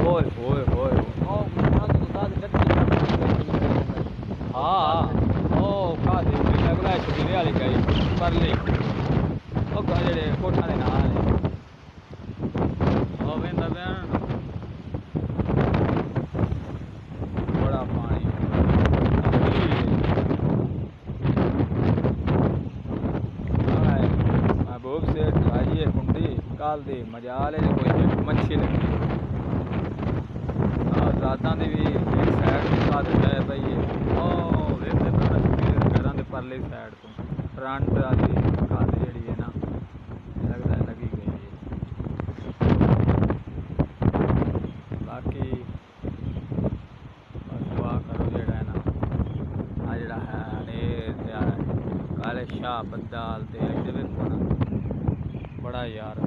ओए ओए ओए। हाँ ओ का लगता है छबीले वाली गई पर ले ओ जेड़े कोठा दे नाल ओ वेंदा बैन बड़ा पानी महबूब से ठाइए कुंडी काल दी मजाल है कोई मच्छी लगी रातां दी भी एक साइड साथ है भाई ओ वेंदे घरां दे परली साइड तो फ्रंट वाली काल जेड़ी है ना लगता है लगी गई है बाकी बस दुआ करो जेड़ा है ना आ जेड़ा है काले शाह बद्दाल ते बड़ा यार